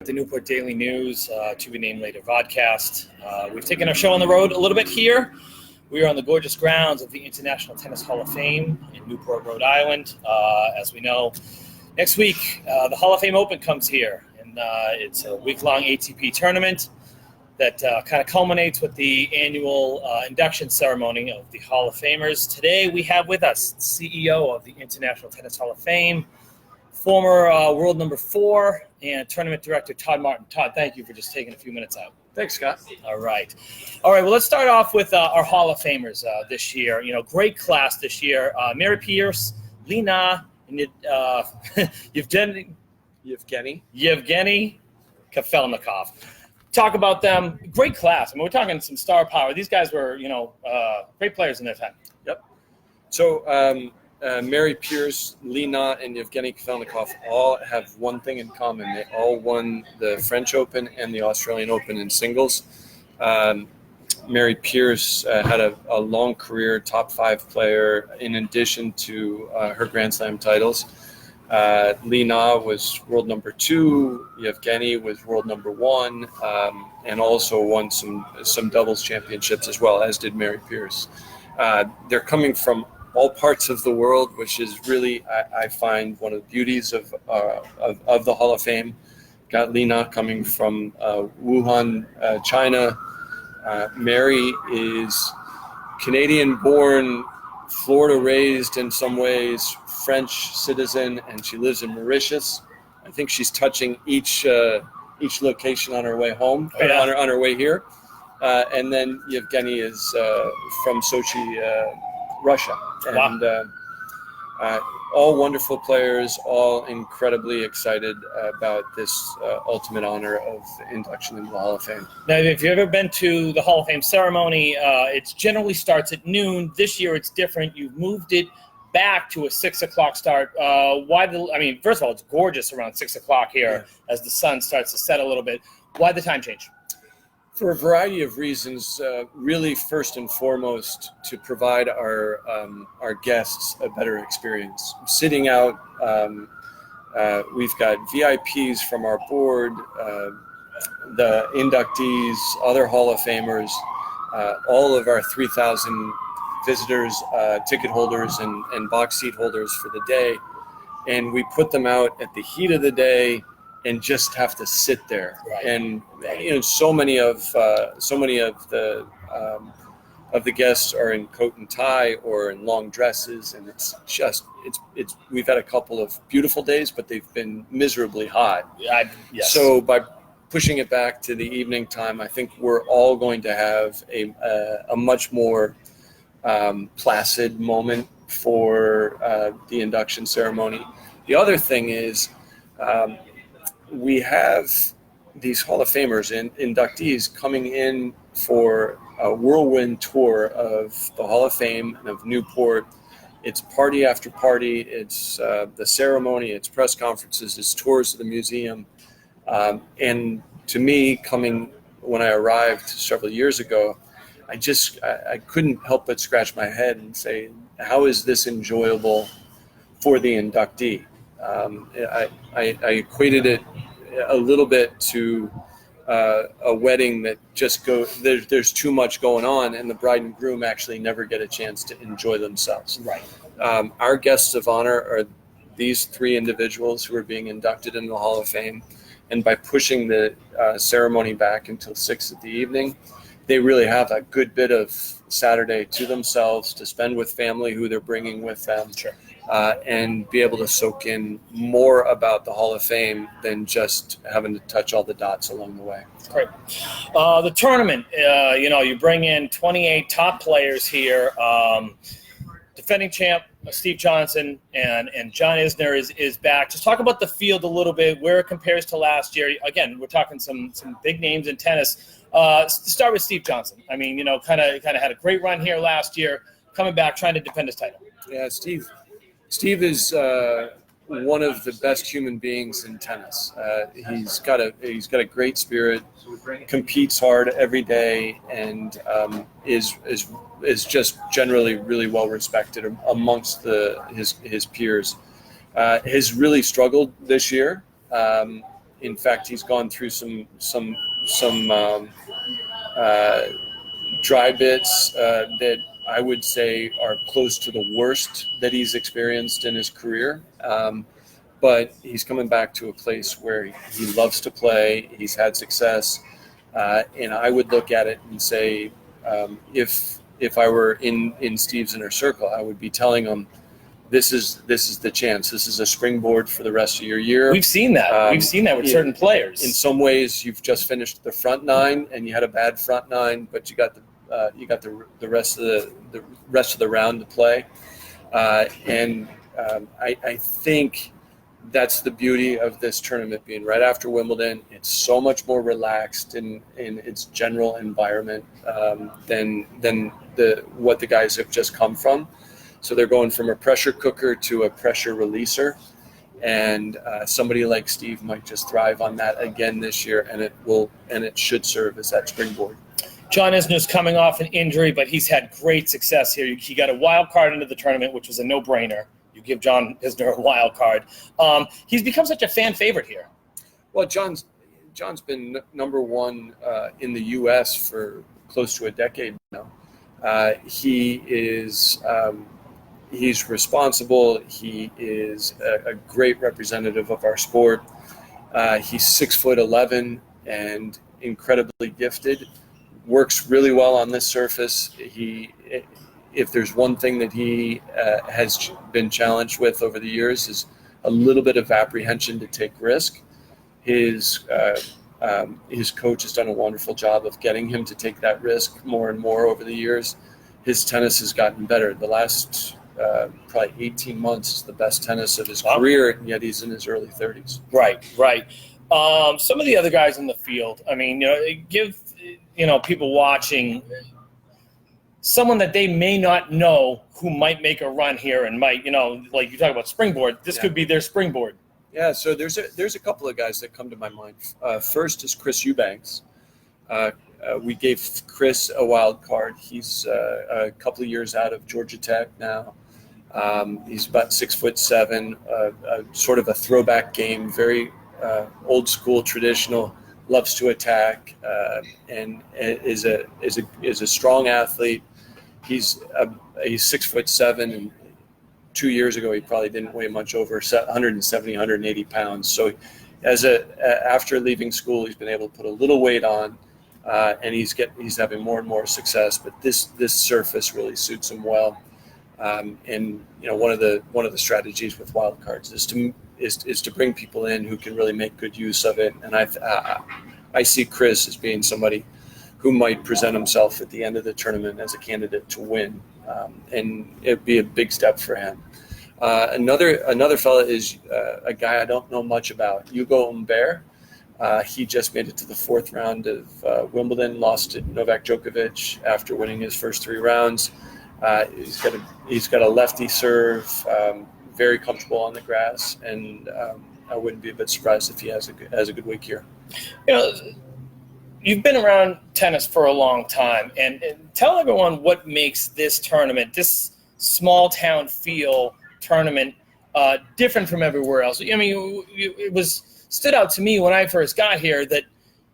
The Newport Daily News, to be named later Vodcast. We've taken our show on the road a little bit here. We are on the gorgeous grounds of the International Tennis Hall of Fame in Newport, Rhode Island. As we know, next week the Hall of Fame Open comes here, and it's a week-long ATP tournament that kind of culminates with the annual induction ceremony of the Hall of Famers. Today we have with us CEO of the International Tennis Hall of Fame, former world number 4 and tournament director, Todd Martin. Todd, thank you for just taking a few minutes out. Thanks, Scott. All right. Well, let's start off with our Hall of Famers this year. You know, great class this year. Mary Pierce, Lena, and Yevgeny Kafelnikov. Talk about them. Great class. I mean, we're talking some star power. These guys were, great players in their time. Yep. So, Mary Pierce, Lena, and Yevgeny Kafelnikov all have one thing in common. They all won the French Open and the Australian Open in singles. Mary Pierce had a long career, top 5 player, in addition to her Grand Slam titles. Lena was world number 2. Yevgeny was world number 1, and also won some doubles championships as well, as did Mary Pierce. They're coming from all parts of the world, which is really, I find, one of the beauties of the Hall of Fame. Got Lena coming from Wuhan, China. Mary is Canadian-born, Florida-raised in some ways, French citizen, and she lives in Mauritius. I think she's touching each location on her way home, on her way here. And then Yevgeny is from Sochi, Russia. And all wonderful players, all incredibly excited about this ultimate honor of induction into the Hall of Fame. Now, if you've ever been to the Hall of Fame ceremony, it generally starts at noon. This year it's different. You've moved it back to a 6 o'clock start. First of all, it's gorgeous around 6 o'clock here as the sun starts to set a little bit. Why the time change? For a variety of reasons, really first and foremost to provide our guests a better experience. Sitting out, we've got VIPs from our board, the inductees, other Hall of Famers, all of our 3,000 visitors, ticket holders, and box seat holders for the day, and we put them out at the heat of the day and just have to sit there. Right. And so many of the guests are in coat and tie or in long dresses, and it's we've had a couple of beautiful days, but they've been miserably hot. Yes. So by pushing it back to the evening time, I think we're all going to have a much more placid moment for the induction ceremony. The other thing is, we have these Hall of Famers and inductees coming in for a whirlwind tour of the Hall of Fame and of Newport. It's party after party. It's the ceremony. It's press conferences. It's tours of the museum. And to me, coming when I arrived several years ago, I couldn't help but scratch my head and say, how is this enjoyable for the inductee? I equated it a little bit to a wedding that there's too much going on, and the bride and groom actually never get a chance to enjoy themselves. Right. Our guests of honor are these 3 individuals who are being inducted into the Hall of Fame, and by pushing the ceremony back until 6 in the evening, they really have a good bit of Saturday to themselves to spend with family who they're bringing with them. Sure. And be able to soak in more about the Hall of Fame than just having to touch all the dots along the way. Great. The tournament, you bring in 28 top players here. Defending champ Steve Johnson and John Isner is back. Just talk about the field a little bit, where it compares to last year. Again, we're talking some big names in tennis. Start with Steve Johnson. I mean, kind of had a great run here last year, coming back, trying to defend his title. Yeah, Steve is one of the best human beings in tennis. He's got a great spirit, competes hard every day, and is just generally really well respected amongst his peers. Has really struggled this year. In fact, he's gone through some dry bits that I would say are close to the worst that he's experienced in his career. But he's coming back to a place where he loves to play. He's had success. And I would look at it and say, if I were in Steve's inner circle, I would be telling him, this is the chance. This is a springboard for the rest of your year. We've seen that. We've seen that with certain players. In some ways, you've just finished the front nine, and you had a bad front nine, but you got the rest of the round to play. I think that's the beauty of this tournament being right after Wimbledon. It's so much more relaxed in its general environment than what the guys have just come from. So they're going from a pressure cooker to a pressure releaser, and somebody like Steve might just thrive on that again this year, and it should serve as that springboard. John Isner's coming off an injury, but he's had great success here. He got a wild card into the tournament, which was a no-brainer. You give John Isner a wild card. He's become such a fan favorite here. Well, John's been number one in the U.S. for close to a decade now. He's responsible. He is a great representative of our sport. He's 6'11" and incredibly gifted. Works really well on this surface. If there's one thing that he has been challenged with over the years is a little bit of apprehension to take risk. His coach has done a wonderful job of getting him to take that risk more and more over the years. His tennis has gotten better. The last probably 18 months is the best tennis of his career, and yet he's in his early 30s. Right. Some of the other guys in the field, I mean, give people watching someone that they may not know who might make a run here and might, like you talk about springboard, this could be their springboard. Yeah, so there's a couple of guys that come to my mind. First is Chris Eubanks. We gave Chris a wild card. He's a couple of years out of Georgia Tech now. He's about 6'7", sort of a throwback game, very old school, traditional, loves to attack, and is a strong athlete. He's 6'7", and 2 years ago he probably didn't weigh much over 170, 180 pounds. So after leaving school, he's been able to put a little weight on, and he's having more and more success. But this surface really suits him well. And one of the strategies with wildcards is to bring people in who can really make good use of it. And I see Chris as being somebody who might present himself at the end of the tournament as a candidate to win, and it'd be a big step for him. Another fella is a guy I don't know much about, Eubanks. He just made it to the fourth round of Wimbledon, lost to Novak Djokovic after winning his first three rounds. He's got a lefty serve, very comfortable on the grass, and I wouldn't be a bit surprised if he has a good week here. You've been around tennis for a long time, and tell everyone what makes this tournament, this small town feel tournament, different from everywhere else. I mean, it stood out to me when I first got here that,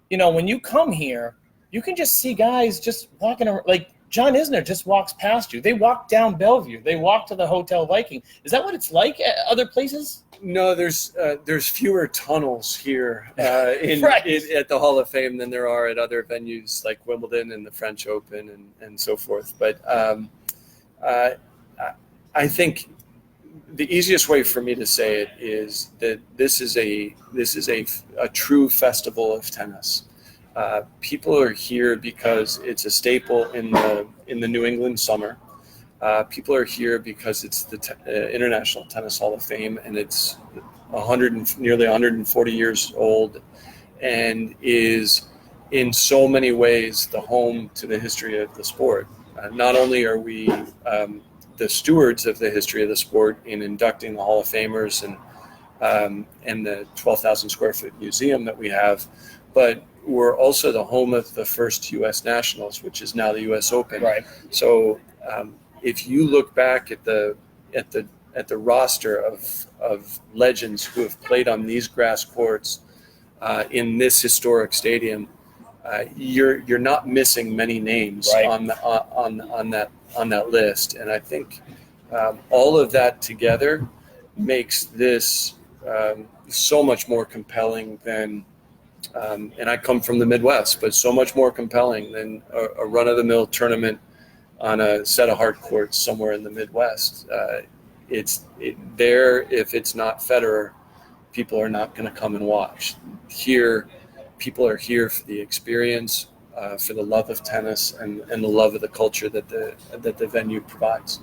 when you come here, you can just see guys just walking around, like John Isner just walks past you. They walk down Bellevue. They walk to the Hotel Viking. Is that what it's like at other places? No, there's fewer tunnels here at the Hall of Fame than there are at other venues like Wimbledon and the French Open and so forth. But I think the easiest way for me to say it is that this is a true festival of tennis. People are here because it's a staple in the New England summer. People are here because it's the International Tennis Hall of Fame, and it's nearly 140 years old, and is in so many ways the home to the history of the sport. Not only are we the stewards of the history of the sport in inducting the Hall of Famers and the 12,000 square foot museum that we have, but we're also the home of the first U.S. Nationals, which is now the U.S. Open. Right. So if you look back at the roster of legends who have played on these grass courts in this historic stadium, you're not missing many names right. on that list. And I think all of that together makes this so much more compelling than, and I come from the Midwest, but so much more compelling than a run-of-the-mill tournament on a set of hard courts somewhere in the Midwest. If it's not Federer, people are not going to come and watch. Here, people are here for the experience, for the love of tennis and the love of the culture that the venue provides.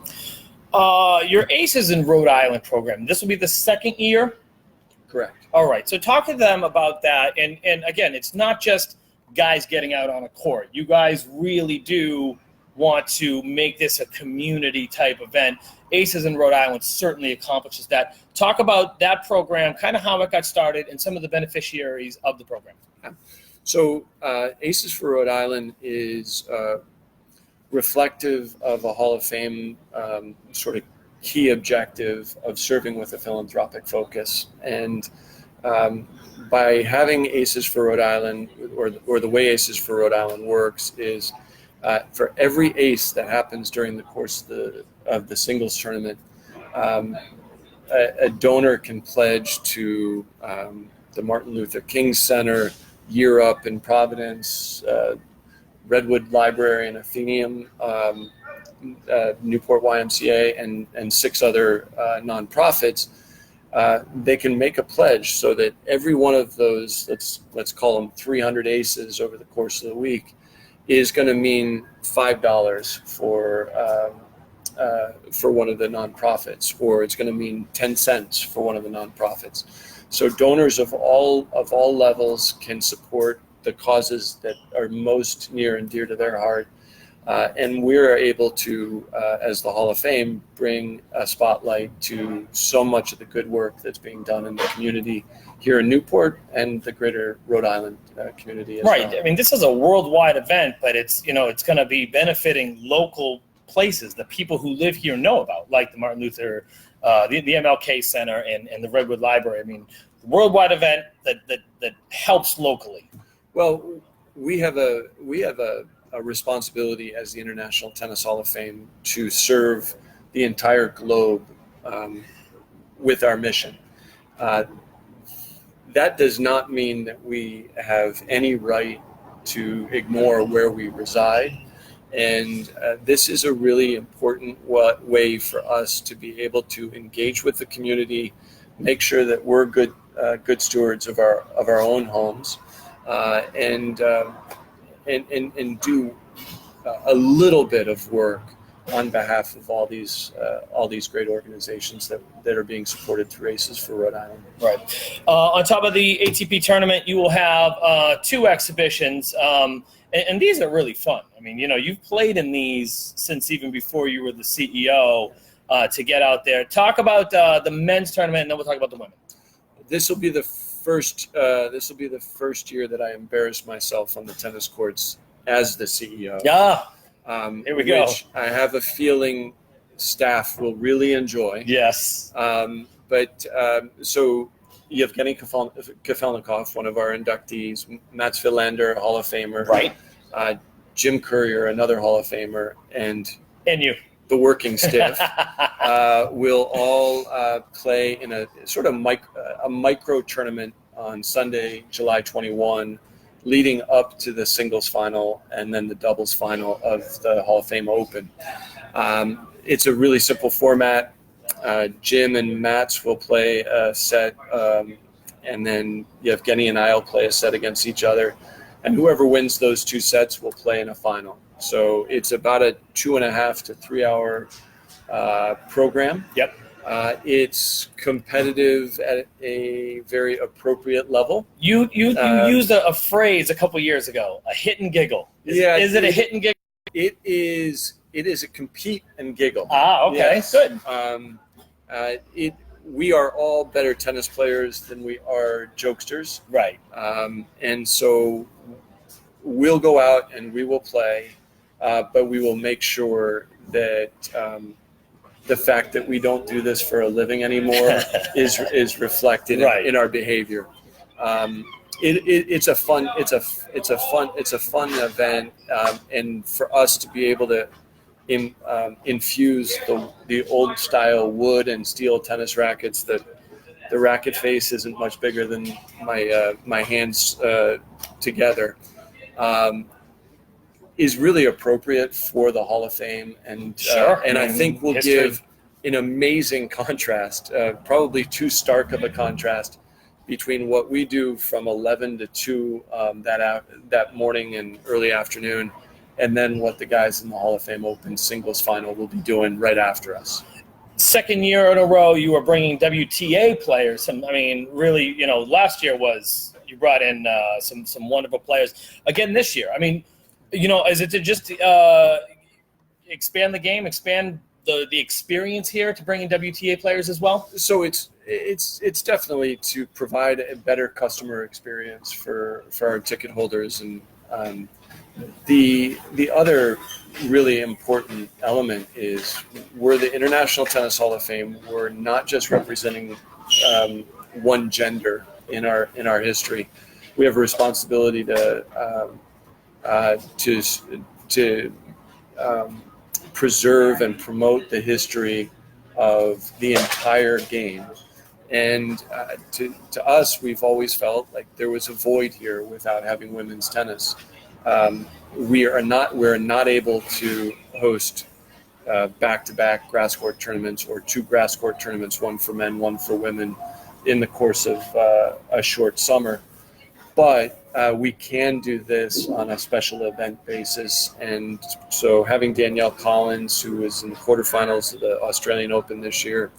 Your Aces in Rhode Island program, this will be the second year? Correct. All right. So talk to them about that. And again, it's not just guys getting out on a court. You guys really do want to make this a community type event. Aces in Rhode Island certainly accomplishes that. Talk about that program, kind of how it got started, and some of the beneficiaries of the program. So Aces for Rhode Island is reflective of a Hall of Fame sort of key objective of serving with a philanthropic focus. And by having Aces for Rhode Island, or the way Aces for Rhode Island works is for every ace that happens during the course of the singles tournament, a donor can pledge to the Martin Luther King Center, Year Up in Providence, Redwood Library and Athenaeum, Newport YMCA, and 6 other nonprofits. They can make a pledge so that every one of those, let's call them 300 aces over the course of the week, is going to mean $5 for one of the nonprofits, or it's going to mean 10 cents for one of the nonprofits. So donors of all levels can support the causes that are most near and dear to their heart. And we're able to, as the Hall of Fame, bring a spotlight to so much of the good work that's being done in the community here in Newport and the greater Rhode Island community as right. well. I mean, this is a worldwide event, but it's going to be benefiting local places that people who live here know about, like the Martin Luther, the MLK Center, and the Redwood Library. I mean, worldwide event that helps locally. Well, we have a responsibility as the International Tennis Hall of Fame to serve the entire globe with our mission. That does not mean that we have any right to ignore where we reside. And this is a really important way for us to be able to engage with the community, make sure that we're good stewards of our own homes, and do a little bit of work on behalf of all these great organizations that are being supported through Aces for Rhode Island. Right. On top of the ATP tournament, you will have 2 exhibitions, and these are really fun. I mean, you've played in these since even before you were the CEO to get out there. Talk about the men's tournament, and then we'll talk about the women. This will be the first year that I embarrass myself on the tennis courts as the CEO. Yeah. Here we go. Which I have a feeling staff will really enjoy. Yes. So Yevgeny Kafelnikov, one of our inductees, Mats Wilander, Hall of Famer. Right. Jim Courier, another Hall of Famer, and you. The working stiff will all play in a sort of micro tournament on Sunday, July 21, leading up to the singles final and then the doubles final of the Hall of Fame Open. It's a really simple format. Jim and Mats will play a set, and then Yevgeny and I will play a set against each other. And whoever wins those 2 sets will play in a final. So it's about a 2.5 to 3 hour program. Yep. It's competitive at a very appropriate level. You used a phrase a couple years ago, a hit and giggle. Is it a hit and giggle? It is a compete and giggle. Okay, yes. Good. We are all better tennis players than we are jokesters. Right. And so we'll go out and we will play, but we will make sure that the fact that we don't do this for a living anymore is reflected in our behavior. it's a fun event, and for us to be able to infuse the old style wood and steel tennis rackets that the racket face isn't much bigger than my hands together, is really appropriate for the Hall of Fame, and I think will give an amazing contrast, probably too stark of a contrast between what we do from 11 to 2 that morning and early afternoon, and then what the guys in the Hall of Fame Open singles final will be doing right after us. Second year in a row, you were bringing WTA players. Really, last year you brought in some wonderful players. Again, this year, is it to just expand the game, expand the experience here to bring in WTA players as well? So it's definitely to provide a better customer experience for our ticket holders, and the other really important element is we're the International Tennis Hall of Fame. We're not just representing one gender in our history. We have a responsibility to preserve and promote the history of the entire game. And to us, we've always felt like there was a void here without having women's tennis. We're not able to host back-to-back grass court tournaments or 2 grass court tournaments, one for men, one for women, in the course of a short summer. But we can do this on a special event basis. And so having Danielle Collins, who was in the quarterfinals of the Australian Open this year,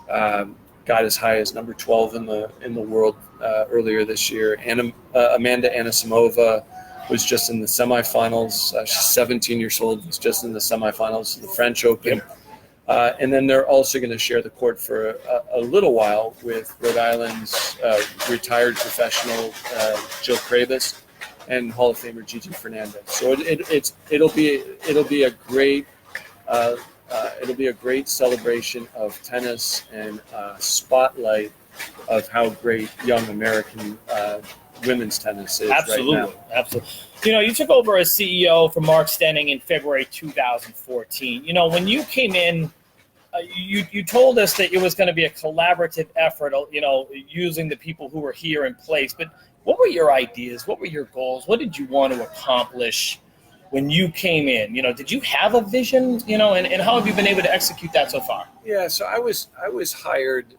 got as high as number 12 in the world earlier this year. And Amanda Anisimova was just in the semifinals. She's 17 years old, was just in the semifinals of the French Open. And then they're also going to share the court for a little while with Rhode Island's retired professional Jill Krabis and Hall of Famer Gigi Fernandez. So it'll be a great celebration of tennis and spotlight of how great young American women's tennis is. Absolutely, right now. Absolutely. You took over as CEO from Mark Stenning in February 2014. When you came in, you told us that it was going to be a collaborative effort, using the people who were here in place. But what were your ideas? What were your goals? What did you want to accomplish when you came in? Did you have a vision? And how have you been able to execute that so far? Yeah, so I was hired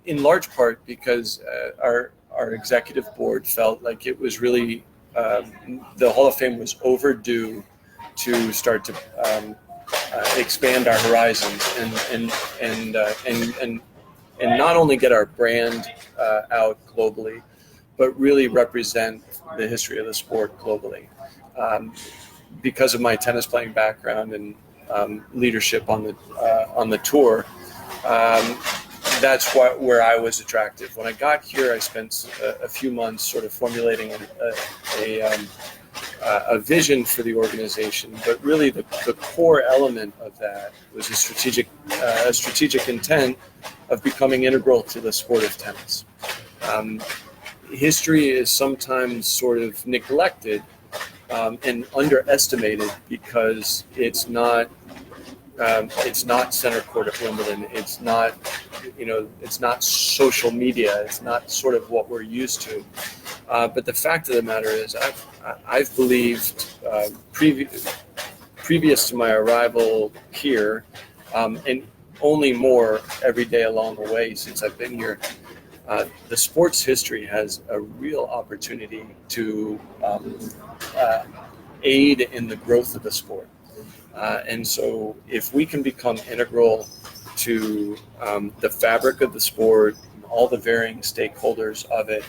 in large part because our executive board felt like it was really the Hall of Fame was overdue to start to expand our horizons and not only get our brand out globally, but really represent the history of the sport globally. Because of my tennis playing background and leadership on the tour, that's where I was attractive. When I got here, I spent a few months sort of formulating a vision for the organization, but really the core element of that was a strategic intent of becoming integral to the sport of tennis. History is sometimes sort of neglected and underestimated because it's not center court at Wimbledon. It's not social media. It's not sort of what we're used to. But the fact of the matter is, I've believed previous to my arrival here, and only more every day along the way since I've been here, the sports history has a real opportunity to aid in the growth of the sport. And so if we can become integral to the fabric of the sport, all the varying stakeholders of it,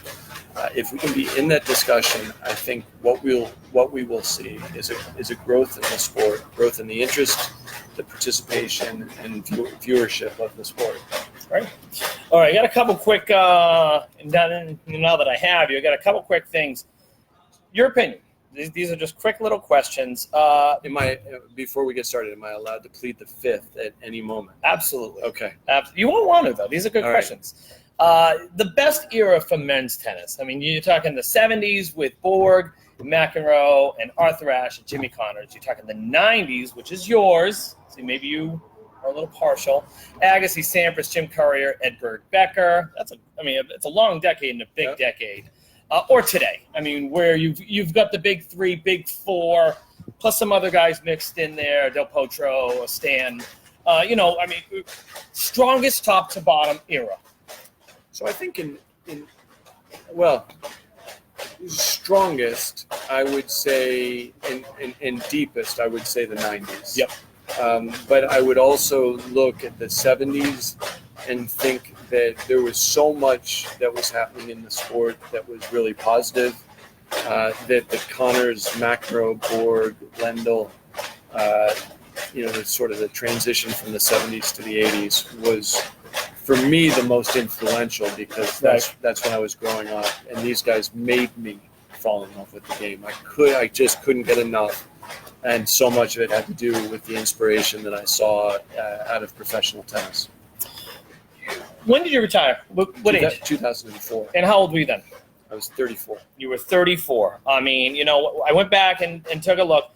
if we can be in that discussion, I think what we will see is a growth in the sport, growth in the interest, the participation, and viewership of the sport. All right. I got a couple quick, now that I have you, I got a couple quick things. Your opinion. These are just quick little questions. Before we get started, am I allowed to plead the fifth at any moment? Absolutely. Okay. You won't want to, though. These are good All questions. The best era for men's tennis. I mean, you're talking the 70s with Borg, McEnroe, and Arthur Ashe and Jimmy Connors. You're talking the 90s, which is yours. See, maybe you are a little partial. Agassi, Sampras, Jim Courier, Edberg, Becker. It's a long decade and a big decade. Or today. I mean, where you've got the big three, big four, plus some other guys mixed in there, Del Potro, Stan. Strongest top to bottom era. So I think strongest, I would say, and deepest, I would say the 90s. Yep. But I would also look at the 70s and think that there was so much that was happening in the sport that was really positive, that the Connors, McEnroe, Borg, Lendl, the transition from the 70s to the 80s was, for me, the most influential, because that's when I was growing up, and these guys made me fall in love with the game. I just couldn't get enough, and so much of it had to do with the inspiration that I saw out of professional tennis. When did you retire? What age? 2004. And how old were you then? I was 34. You were 34. I mean, I went back and took a look.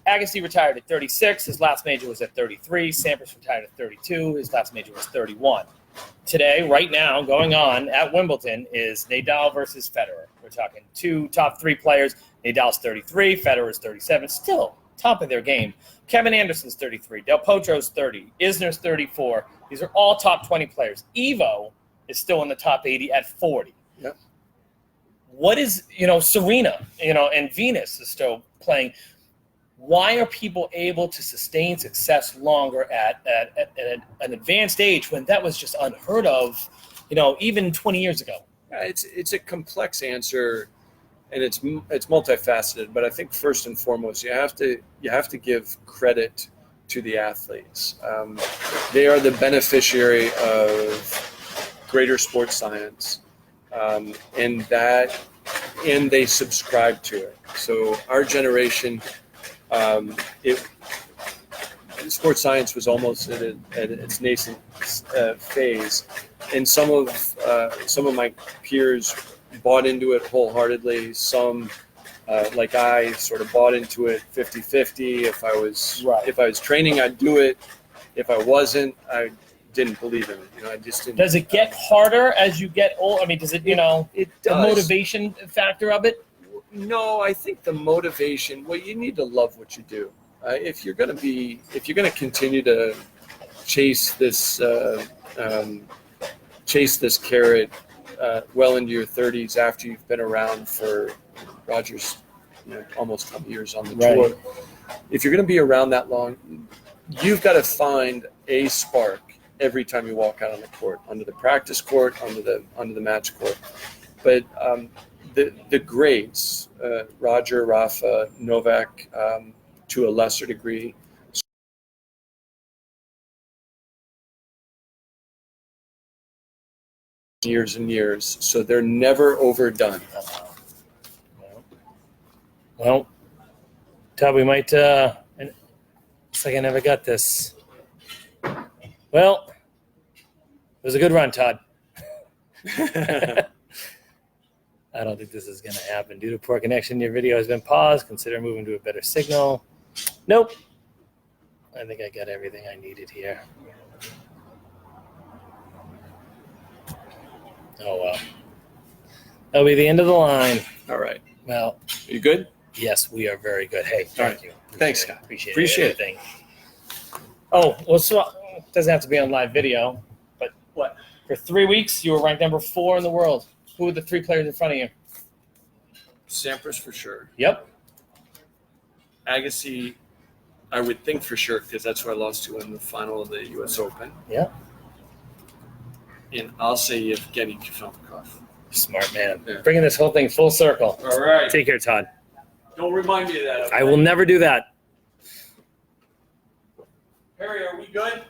Agassi retired at 36. His last major was at 33. Sampras retired at 32. His last major was 31. Today, right now, going on at Wimbledon is Nadal versus Federer. We're talking two top three players. Nadal's 33. Federer's 37. Still top of their game. Kevin Anderson's 33. Del Potro's 30. Isner's 34. These are all top 20 players. Evo is still in the top 80 at 40. Yep. What is, Serena, and Venus is still playing. Why are people able to sustain success longer at an advanced age when that was just unheard of, even 20 years ago? It's a complex answer, and it's multifaceted. But I think first and foremost, you have to give credit to the athletes. They are the beneficiary of greater sports science, and they subscribe to it. So our generation. Sports science was almost at its nascent phase, and some of my peers bought into it wholeheartedly. Some, like I, sort of bought into it 50-50. If I was training, I'd do it. If I wasn't, I didn't believe in it. I just didn't. Does it get harder as you get old? I mean, does it? It the does. motivation factor of it? No, I think the motivation. Well, you need to love what you do. If you're going to continue to chase this carrot well into your 30s after you've been around for Roger's, almost 20 years on the tour. If you're going to be around that long, you've got to find a spark every time you walk out on the court, under the practice court, under the match court. But the greats, Roger, Rafa, Novak, to a lesser degree, years and years, so they're never overdone. Well, Todd, we might. Looks like I never got this. Well, it was a good run, Todd. I don't think this is going to happen. Due to poor connection, your video has been paused. Consider moving to a better signal. Nope. I think I got everything I needed here. Oh, well. That'll be the end of the line. All right. Well. Are you good? Yes, we are very good. Hey, thank you. Thanks, Scott. Appreciate it. Oh, well, so it doesn't have to be on live video, but what? For 3 weeks, you were ranked number 4 in the world. Who were the 3 players in front of you? Sampras for sure. Yep. Agassi, I would think for sure, because that's who I lost to in the final of the U.S. Open. Yep. And I'll say Evgeny Kafelnikov. Smart man. Yeah. Bringing this whole thing full circle. All right. Take care, Todd. Don't remind me of that. Okay? I will never do that. Harry, are we good?